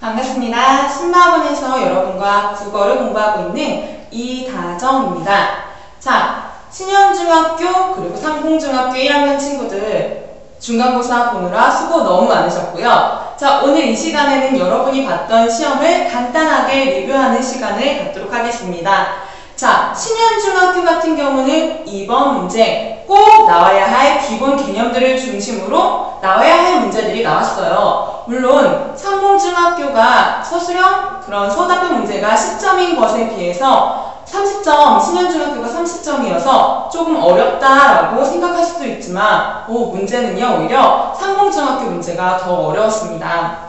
반갑습니다. 신마학원에서 여러분과 국어를 공부하고 있는 이다정입니다. 자, 신현중학교 그리고 상봉중학교 1학년 친구들 중간고사 보느라 수고 너무 많으셨고요. 자, 오늘 이 시간에는 여러분이 봤던 시험을 간단하게 리뷰하는 시간을 갖도록 하겠습니다. 자, 신현중학교 같은 경우는 이번 문제 꼭 나와야 할 기본 개념들을 중심으로 나와야 할 문제들이 나왔어요. 물론 상봉중학교가 서술형 그런 서답형 문제가 10점인 것에 비해서 30점, 신현중학교가 30점이어서 조금 어렵다라고 생각할 수도 있지만 문제는요 오히려 상봉중학교 문제가 더 어려웠습니다.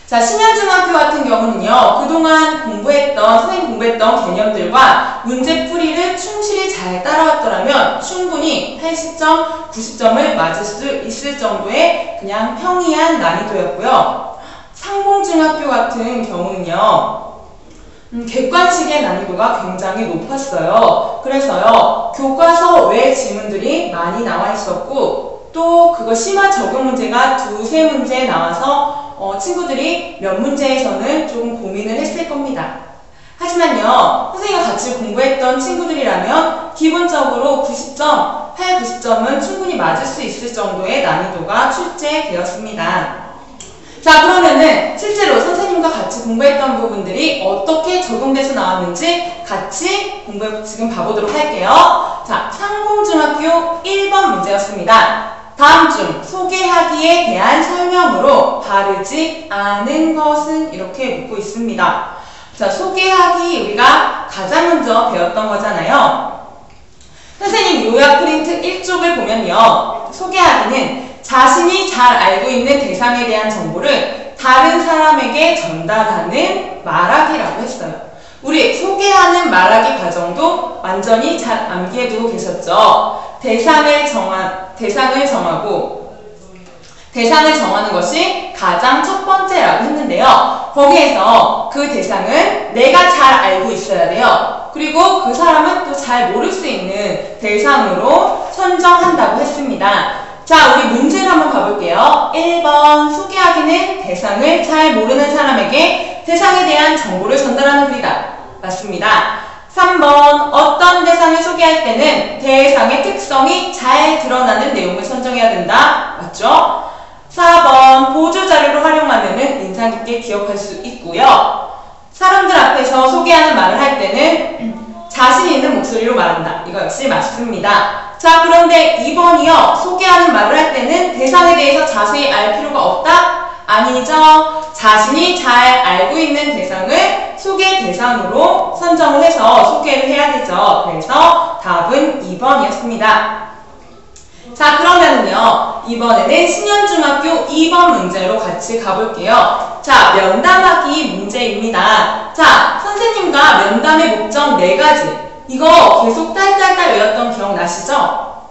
자, 신현중학교 같은 경우는요, 그동안 선생님 공부했던 개념들과 문제풀이를 충실히 잘 따라왔더라면 충분히 80점, 90점을 맞을 수 있을 정도의 그냥 평이한 난이도였고요. 상봉중학교 같은 경우는요, 객관식의 난이도가 굉장히 높았어요. 그래서요, 교과서 외 지문들이 많이 나와 있었고, 또 그거 심화 적용 문제가 두세 문제 나와서 친구들이 몇 문제에서는 조금 고민을 했을 겁니다. 하지만요, 선생님과 같이 공부했던 친구들이라면 기본적으로 90점, 90점은 충분히 맞을 수 있을 정도의 난이도가 출제되었습니다. 자, 그러면은 실제로 선생님과 같이 공부했던 부분들이 어떻게 적용돼서 나왔는지 같이 지금 봐보도록 할게요. 자, 상봉중학교 1번 문제였습니다. 다음 중 소개하기에 대한 설명으로 바르지 않은 것은 이렇게 묻고 있습니다. 자, 소개하기 우리가 가장 먼저 배웠던 거잖아요. 선생님 요약 프린트 1쪽을 보면요. 소개하기는 자신이 잘 알고 있는 대상에 대한 정보를 다른 사람에게 전달하는 말하기라고 했어요. 우리 소개하는 말하기 과정도 완전히 잘 암기해두고 계셨죠? 대상을 정하는 것이 가장 첫 번째라고 했는데요. 거기에서 그 대상은 내가 잘 알고 있어야 돼요. 그리고 그 사람은 또 잘 모를 수 있는 대상으로 선정한다고 했습니다. 자, 우리 문제를 한번 가볼게요. 1번 소개하기는 대상을 잘 모르는 사람에게 대상에 대한 정보를 전달하는 글이다. 맞습니다. 3번 어떤 대상을 소개할 때는 대상의 특성이 잘 드러나는 내용을 선정해야 된다. 맞죠? 4번 보조자료로 활용하면 인상 깊게 기억할 수 있고요. 사람들 앞에서 소개하는 말을 할 때는 자신 있는 목소리로 말한다. 이거 역시 맞습니다. 자, 그런데 2번이요. 소개하는 말을 할 때는 대상에 대해서 자세히 알 필요가 없다? 아니죠. 자신이 잘 알고 있는 대상을 소개 대상으로 선정을 해서 소개를 해야 되죠. 그래서 답은 2번이었습니다. 자, 그러면은요, 이번에는 신현중학교 2번 문제로 같이 가볼게요. 자, 면담하기 문제입니다. 자, 선생님과 면담의 목적 4가지. 이거 계속 딸딸딸 외웠던 기억나시죠?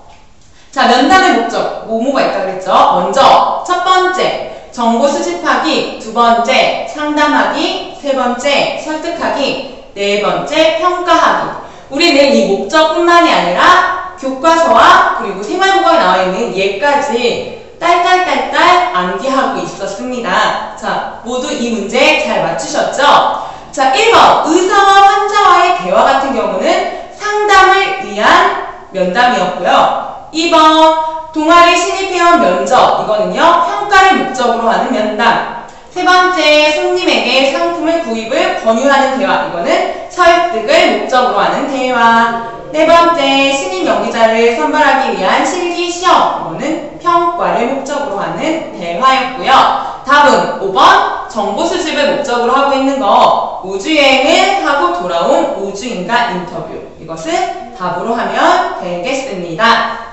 자, 면담의 목적, 뭐가 있다 그랬죠? 먼저, 첫 번째, 정보 수집하기, 두 번째, 상담하기, 세 번째, 설득하기, 네 번째, 평가하기. 우리는 이 목적뿐만이 아니라 교과서와 그리고 생활고강에 나와 있는 예까지 딸딸딸딸 암기하고 있었습니다. 자, 모두 이 문제 잘 맞추셨죠? 자, 1번 의사와 환자와의 대화 같은 경우는 상담을 위한 면담이었고요. 2번 동아리 신입회원 면접, 이거는요 평가를 목적으로 하는 면담. 세 번째 손님에게 상품을 구입을 권유하는 대화, 이거는 설득을 목적으로 하는 대화. 네 번째 신입 연기자를 선발하기 위한 실기시험, 이거는 평가를 목적으로 하는 대화였고요. 답은 5번 정보 수집을 목적으로 하고 있는 거, 우주여행을 하고 돌아온 우주인과 인터뷰, 이것을 답으로 하면 되겠습니다.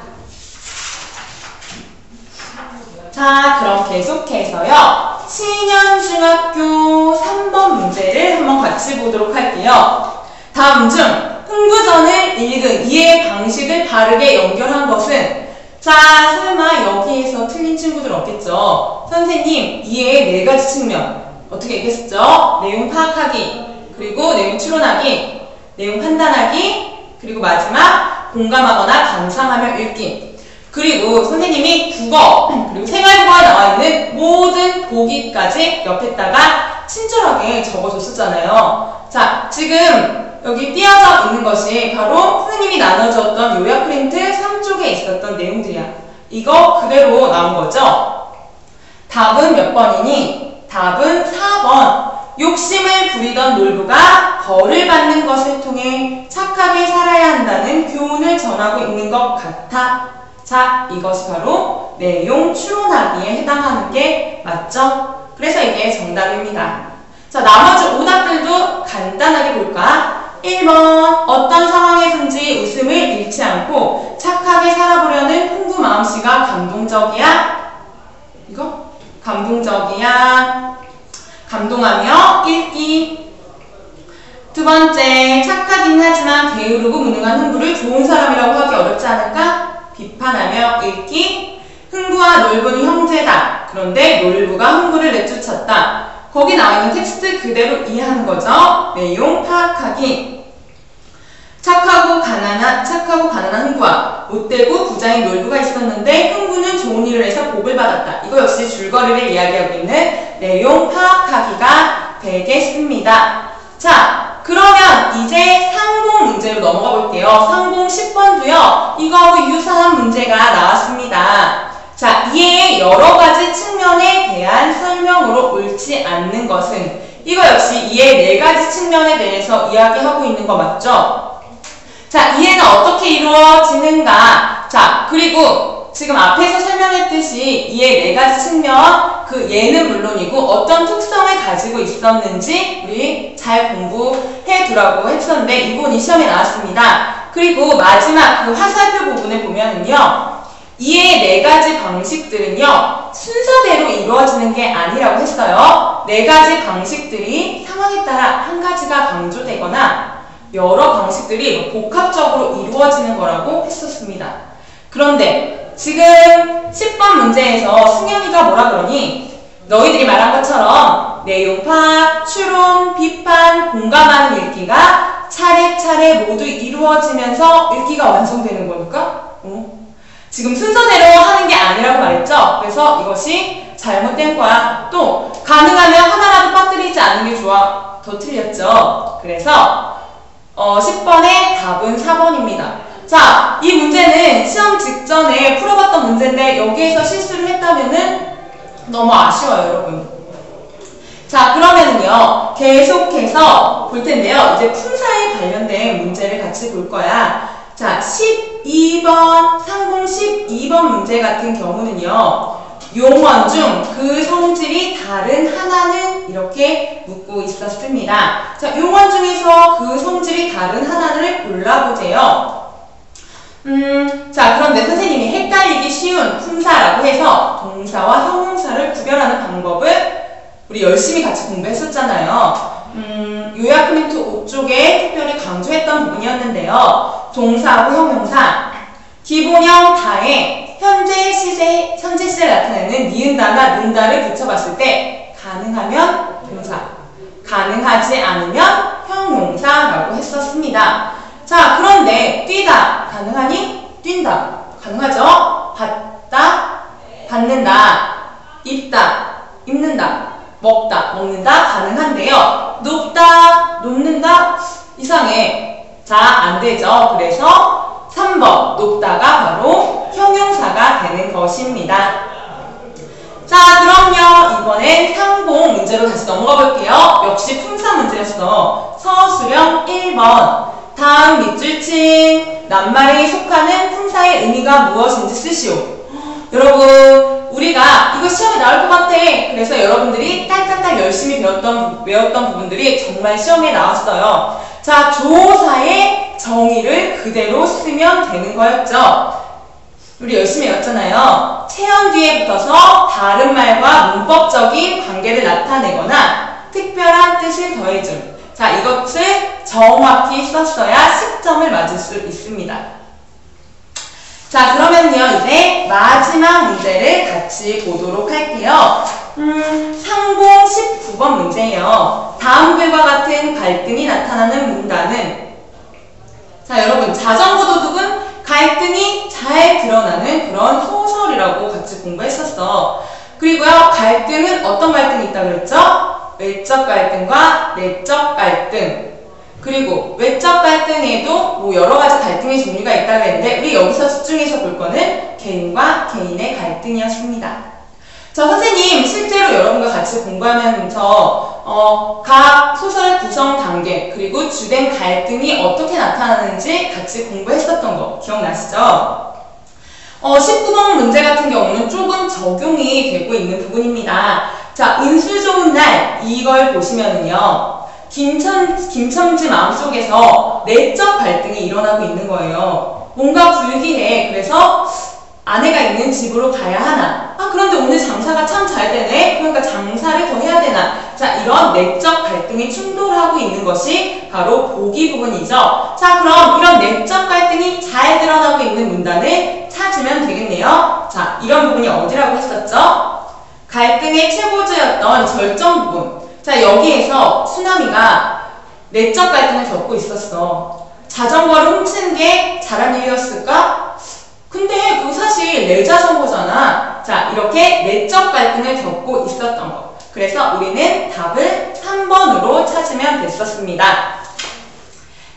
자, 그럼 계속해서요 신현중학교 3번 문제를 한번 같이 보도록 할게요. 다음 중 흥부전을 읽은 이해 방식을 바르게 연결한 것은? 자, 설마 여기에서 틀린 친구들 없겠죠? 선생님, 이해의 4가지 측면 어떻게 얘기했었죠? 내용 파악하기, 그리고 내용 추론하기, 내용 판단하기, 그리고 마지막 공감하거나 감상하며 읽기. 그리고 선생님이 국어, 그리고 생활고가 나와 있는 모든 보기까지 옆에다가 친절하게 적어줬었잖아요. 자, 지금 여기 띄어져 있는 것이 바로 선생님이 나눠줬던 요약 프린트 3쪽에 있었던 내용들이야. 이거 그대로 나온 거죠? 답은 몇 번이니? 답은 4번. 욕심을 부리던 놀부가 벌을 받는 것을 통해 착하게 살아야 한다는 교훈을 전하고 있는 것 같아. 자, 이것이 바로 내용 추론하기에 해당하는 게 맞죠? 그래서 이게 정답입니다. 자, 나머지 오답들도 간단하게 볼까? 1번, 어떤 상황에든지 웃음을 잃지 않고 착하게 살아보려는 홍구 마음씨가 감동적이야? 이거? 감동적이야. 감동하며 읽기. 두 번째, 착하긴 하지만 게으르고 무능한 흥부를 좋은 사람이라고 하기 어렵지 않을까? 비판하며 읽기. 흥부와 놀부는 형제다. 그런데 놀부가 흥부를 내쫓았다. 거기 나와 있는 텍스트 그대로 이해하는 거죠. 내용 파악하기. 착하고 가난한 흥부와 못되고 부자인 놀부가 있었는데 흥부는 좋은 일을 해서 복을 받았다. 이거 역시 줄거리를 이야기하고 있는 내용 파악하기가 되겠습니다. 자, 그러면 이제 상공 문제로 넘어가 볼게요. 상공 10번도요. 이거하고 유사한 문제가 나왔습니다. 자, 이에 여러 가지 측면에 대한 설명으로 옳지 않는 것은 이거 역시 이해 4가지 측면에 대해서 이야기하고 있는 거 맞죠? 자, 이해는 어떻게 이루어지는가? 자, 그리고 지금 앞에서 설명했듯이 이해 4가지 측면, 그 예는 물론이고 어떤 특성을 가지고 있었는지 우리 잘 공부해 두라고 했었는데 이번이 시험에 나왔습니다. 그리고 마지막 그 화살표 부분을 보면은요. 이해 4가지 방식들은요. 순서대로 이루어지는 게 아니라고 했어요. 4가지 방식들이 상황에 따라 한 가지가 강조되거나 여러 방식들이 복합적으로 이루어지는 거라고 했었습니다. 그런데 지금 10번 문제에서 승현이가 뭐라 그러니? 너희들이 말한 것처럼 내용 파악, 추론, 비판, 공감하는 읽기가 차례차례 모두 이루어지면서 읽기가 완성되는 거니까? 지금 순서대로 하는 게 아니라고 말했죠? 그래서 이것이 잘못된 거야. 또 가능하면 하나라도 빠뜨리지 않는 게 좋아. 더 틀렸죠? 그래서 10번의 답은 4번입니다. 자, 이 문제는 시험 직전에 풀어봤던 문제인데 여기에서 실수를 했다면은 너무 아쉬워요, 여러분. 자, 그러면은요, 계속해서 볼 텐데요. 이제 품사에 관련된 문제를 같이 볼 거야. 자, 12번, 상공 12번 문제 같은 경우는요, 용언 중 그 성질이 다른 하나는 이렇게 묻고 있었습니다. 자, 용언 중에서 그 성질이 다른 하나를 골라보세요. 자, 그런데 선생님이 헷갈리기 쉬운 품사라고 해서 동사와 형용사를 구별하는 방법을 우리 열심히 같이 공부했었잖아요. 요약 프린트 5쪽에 특별히 강조했던 부분이었는데요. 동사하고 형용사, 기본형 다에 현재 시제를 나타내는 니은다나 는다를 붙여봤을 때 가능하면 동사, 가능하지 않으면 형용사라고 했었습니다. 자, 그런데 뛰다 가능하니? 뛴다 가능하죠? 받다, 받는다, 입다, 입는다, 먹다, 먹는다 가능한데요. 높다, 높는다 이상해. 자, 안 되죠. 그래서 3번 높다가 바로 형용사가 되는 것입니다. 자, 그럼요. 이번엔 상공 문제로 다시 넘어가 볼게요. 역시 품사 문제였어. 서술형 1번. 다음 밑줄친 낱말에 속하는 품사의 의미가 무엇인지 쓰시오. 여러분, 우리가 이거 시험에 나올 것 같아. 그래서 여러분들이 딸딸딸 열심히 외웠던 부분들이 정말 시험에 나왔어요. 자, 조사의 정의를 그대로 쓰면 되는 거였죠. 우리 열심히 외웠잖아요. 체언 뒤에 붙어서 다른 말과 문법적인 관계를 나타내거나 특별한 뜻을 더해줌. 자, 이것을 정확히 썼어야 10점을 맞을 수 있습니다. 자, 그러면요, 이제 마지막 문제를 같이 보도록 할게요. 상공 19번 문제예요. 다음글과 같은 갈등이 나타나는 문단은, 자, 여러분, 자전거 도둑은 갈등이 잘 드러나는 그런 소설이라고 같이 공부했었어. 그리고요, 갈등은 어떤 갈등이 있다고 그랬죠? 외적 갈등과 내적 갈등, 그리고 외적 갈등에도 뭐 여러 가지 갈등의 종류가 있다고 했는데 우리 여기서 집중해서 볼 거는 개인과 개인의 갈등이었습니다. 자, 선생님 실제로 여러분과 같이 공부하면서 각 소설 구성 단계 그리고 주된 갈등이 어떻게 나타나는지 같이 공부했었던 거 기억나시죠? 19번 문제 같은 경우는 조금 적용이 되고 있는 부분입니다. 자, 운수 좋은 날 이걸 보시면은요. 김첨지 마음속에서 내적 갈등이 일어나고 있는 거예요. 뭔가 불길해. 그래서 아내가 있는 집으로 가야 하나? 그런데 오늘 장사가 참 잘 되네? 그러니까 장사를 더 해야 되나? 자, 이런 내적 갈등이 충돌하고 있는 것이 바로 보기 부분이죠. 자, 그럼 이런 내적 갈등이 잘 드러나고 있는 문단을 찾으면 되겠네요. 자, 이런 부분이 어디라고 했었죠? 갈등의 최고조였던 절정 부분. 자, 여기에서 수남이가 내적 갈등을 겪고 있었어. 자전거를 훔치는 게 잘한 일이었을까? 근데 그거 사실 내 자전거잖아. 자, 이렇게 내적 갈등을 겪고 있었던 거. 그래서 우리는 답을 3번으로 찾으면 됐었습니다.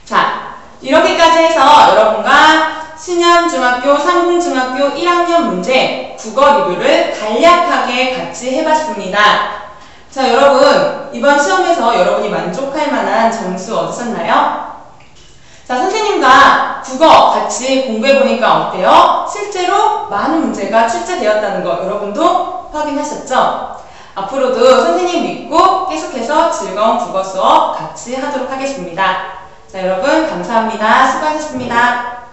자, 이렇게까지 해서 여러분과 신현중학교, 상봉중학교 1학년 문제 국어 리뷰를 간략하게 같이 해봤습니다. 자, 여러분 이번 시험에서 여러분이 만족할 만한 점수 얻으셨나요? 자, 선생님과 국어 같이 공부해보니까 어때요? 실제로 많은 문제가 출제되었다는 거 여러분도 확인하셨죠? 앞으로도 선생님 믿고 계속해서 즐거운 국어 수업 같이 하도록 하겠습니다. 자, 여러분 감사합니다. 수고하셨습니다.